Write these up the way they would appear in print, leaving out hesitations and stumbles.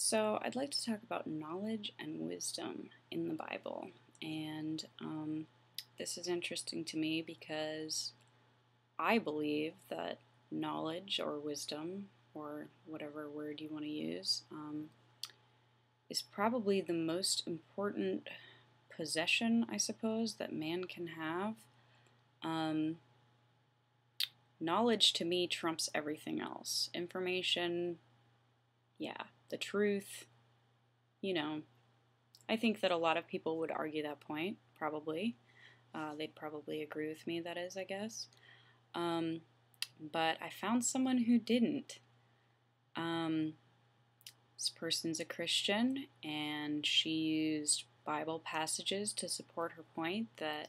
So, I'd like to talk about knowledge and wisdom in the Bible. And this is interesting to me because I believe that knowledge or wisdom, or whatever word you want to use, is probably the most important possession, I suppose, that man can have. Um, Knowledge to me trumps everything else. Information, yeah, the truth, you know. I think that a lot of people would argue that point, probably. They'd probably agree with me, that is, I guess. But I found someone who didn't. This person's a Christian, and she used Bible passages to support her point that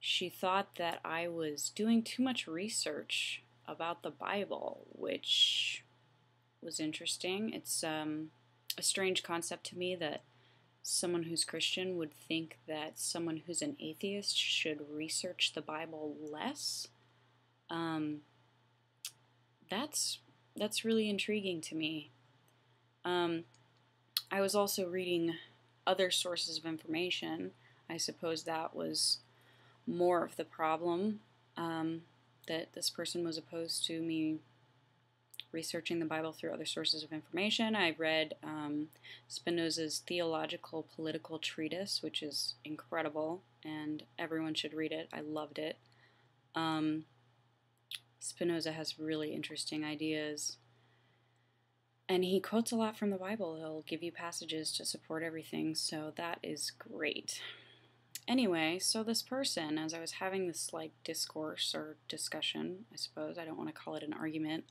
she thought that I was doing too much research about the Bible, which was interesting. It's a strange concept to me that someone who's Christian would think that someone who's an atheist should research the Bible less. That's really intriguing to me. I was also reading other sources of information. I suppose that was more of the problem, that this person was opposed to me researching the Bible through other sources of information. I read Spinoza's Theological Political Treatise, which is incredible, and everyone should read it. I loved it. Spinoza has really interesting ideas, and he quotes a lot from the Bible. He'll give you passages to support everything, so that is great. Anyway, so this person, as I was having this discourse or discussion, I suppose, I don't want to call it an argument,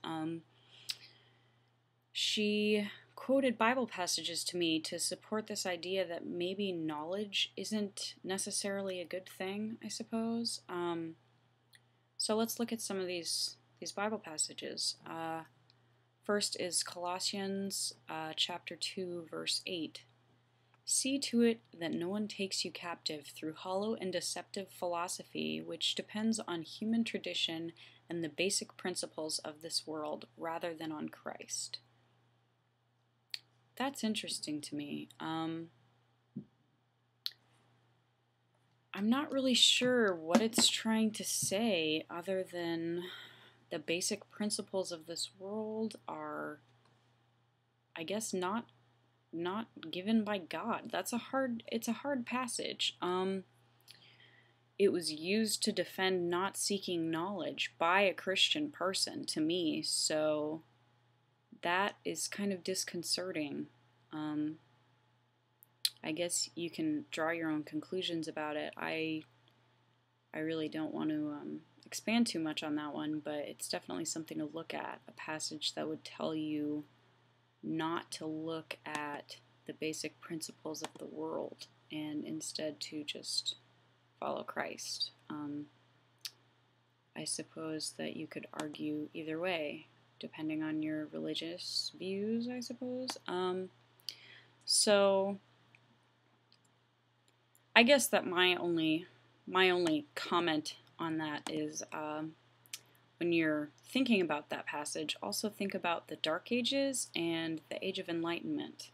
she quoted Bible passages to me to support this idea that maybe knowledge isn't necessarily a good thing, I suppose. So let's look at some of these Bible passages. First is Colossians chapter 2, verse 8. See to it that no one takes you captive through hollow and deceptive philosophy, which depends on human tradition and the basic principles of this world, rather than on Christ. That's interesting to me. I'm not really sure what it's trying to say, other than the basic principles of this world are, I guess, not given by God. It's a hard passage. It was used to defend not seeking knowledge by a Christian person, to me, so that is kind of disconcerting. I guess you can draw your own conclusions about it. I really don't want to expand too much on that one, but it's definitely something to look at, a passage that would tell you not to look at the basic principles of the world and instead to just follow Christ. I suppose that you could argue either way, depending on your religious views, I suppose. So I guess that my only comment on that is, when you're thinking about that passage, also think about the Dark Ages and the Age of Enlightenment.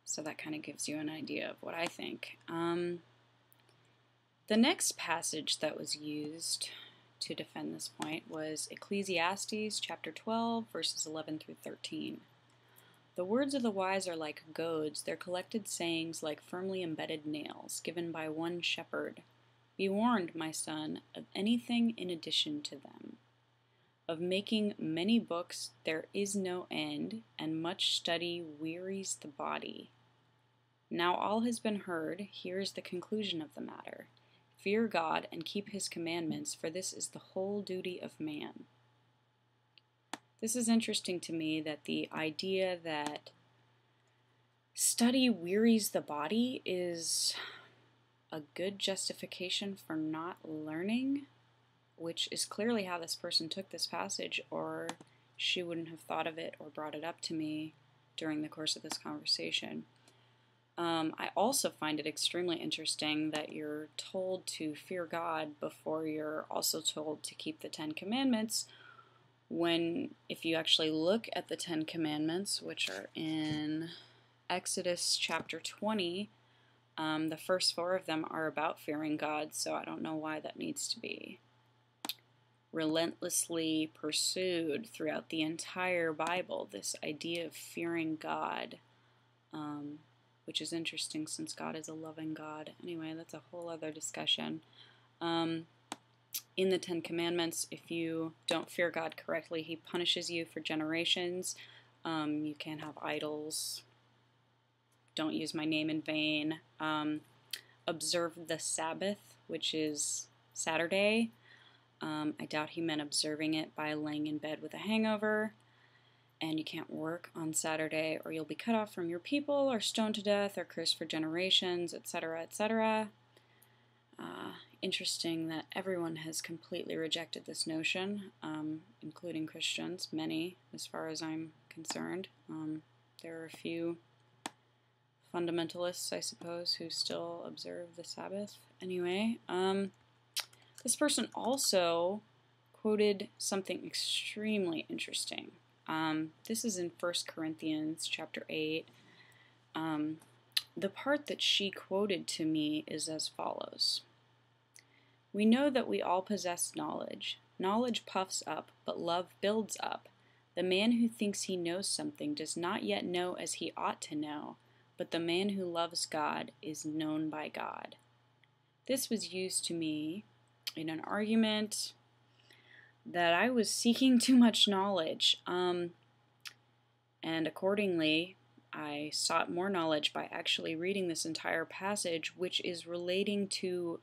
So that kind of gives you an idea of what I think. The next passage that was used to defend this point was Ecclesiastes chapter 12, verses 11 through 13. The words of the wise are like goads, their collected sayings like firmly embedded nails, given by one shepherd. Be warned, my son, of anything in addition to them. Of making many books there is no end, and much study wearies the body. Now all has been heard, here is the conclusion of the matter. Fear God and keep his commandments, for this is the whole duty of man. This is interesting to me, that the idea that study wearies the body is a good justification for not learning, which is clearly how this person took this passage, or she wouldn't have thought of it or brought it up to me during the course of this conversation. I also find it extremely interesting that you're told to fear God before you're also told to keep the Ten Commandments, if you actually look at the 10 Commandments, which are in Exodus chapter 20, the first 4 of them are about fearing God, so I don't know why that needs to be relentlessly pursued throughout the entire Bible, this idea of fearing God, which is interesting since God is a loving God. Anyway, that's a whole other discussion. In the 10 Commandments, if you don't fear God correctly, He punishes you for generations. You can't have idols. Don't use my name in vain. Observe the Sabbath, which is Saturday. I doubt he meant observing it by laying in bed with a hangover. And you can't work on Saturday, or you'll be cut off from your people, or stoned to death, or cursed for generations, etc., etc. Interesting that everyone has completely rejected this notion, including Christians, many, as far as I'm concerned. There are a few fundamentalists, I suppose, who still observe the Sabbath. Anyway, this person also quoted something extremely interesting. This is in 1 Corinthians chapter 8. The part that she quoted to me is as follows. We know that we all possess knowledge. Knowledge puffs up, but love builds up. The man who thinks he knows something does not yet know as he ought to know, but the man who loves God is known by God. This was used to me in an argument that I was seeking too much knowledge, and accordingly, I sought more knowledge by actually reading this entire passage, which is relating to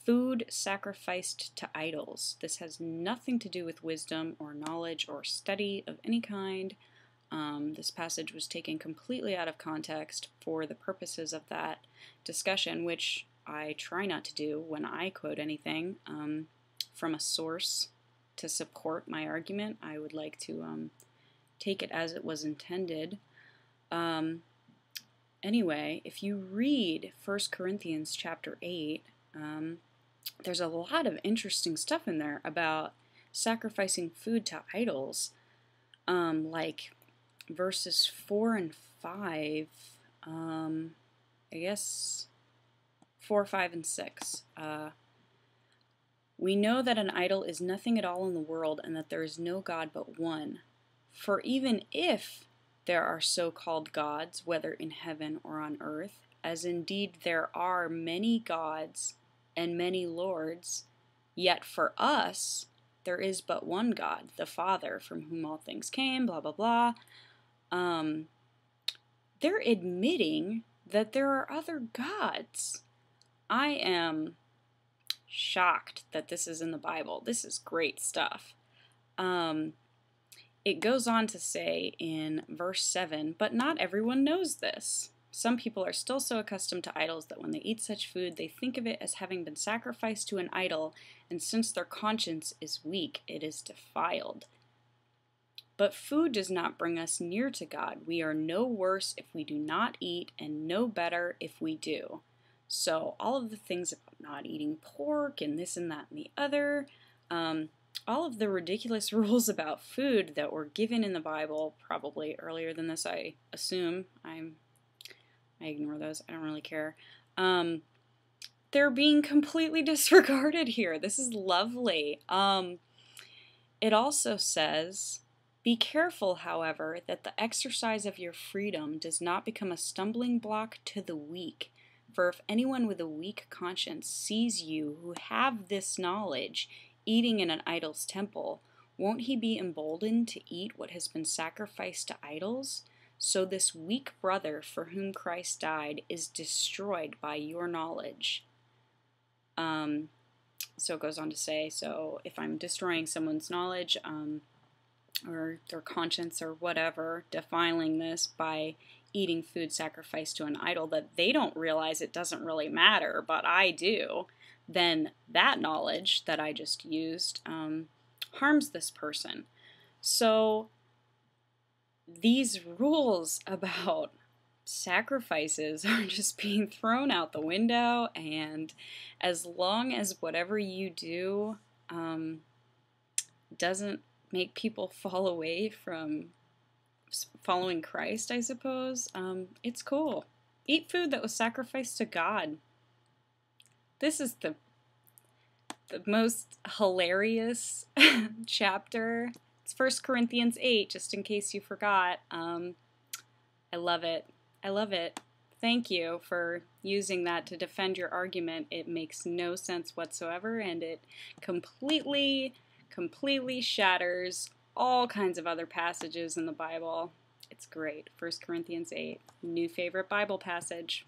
food sacrificed to idols. This has nothing to do with wisdom or knowledge or study of any kind. This passage was taken completely out of context for the purposes of that discussion, which I try not to do when I quote anything from a source to support my argument. I would like to take it as it was intended. Anyway, if you read 1 Corinthians chapter 8, there's a lot of interesting stuff in there about sacrificing food to idols, like verses 4 and 5, I guess 4, 5, and 6. We know that an idol is nothing at all in the world, and that there is no God but one. For even if there are so-called gods, whether in heaven or on earth, as indeed there are many gods and many lords, yet for us there is but one God, the Father, from whom all things came, blah, blah, blah. They're admitting that there are other gods. I am shocked that this is in the Bible. This is great stuff. It goes on to say in verse 7, but not everyone knows this. Some people are still so accustomed to idols that when they eat such food, they think of it as having been sacrificed to an idol, and since their conscience is weak, it is defiled. But food does not bring us near to God. We are no worse if we do not eat, and no better if we do. So all of the things about not eating pork, and this and that and the other, all of the ridiculous rules about food that were given in the Bible, probably earlier than this, I assume. I ignore those. I don't really care. They're being completely disregarded here. This is lovely. It also says, be careful, however, that the exercise of your freedom does not become a stumbling block to the weak. For if anyone with a weak conscience sees you who have this knowledge eating in an idol's temple, won't he be emboldened to eat what has been sacrificed to idols? So this weak brother for whom Christ died is destroyed by your knowledge. So it goes on to say, so if I'm destroying someone's knowledge, or their conscience or whatever, defiling this by eating food sacrificed to an idol that they don't realize it doesn't really matter, but I do, then that knowledge that I just used harms this person. So these rules about sacrifices are just being thrown out the window, and as long as whatever you do doesn't make people fall away from following Christ, I suppose. It's cool. Eat food that was sacrificed to God. This is the most hilarious chapter. It's 1 Corinthians 8, just in case you forgot. I love it. I love it. Thank you for using that to defend your argument. It makes no sense whatsoever, and it completely shatters all kinds of other passages in the Bible. It's great. 1 Corinthians 8, new favorite Bible passage.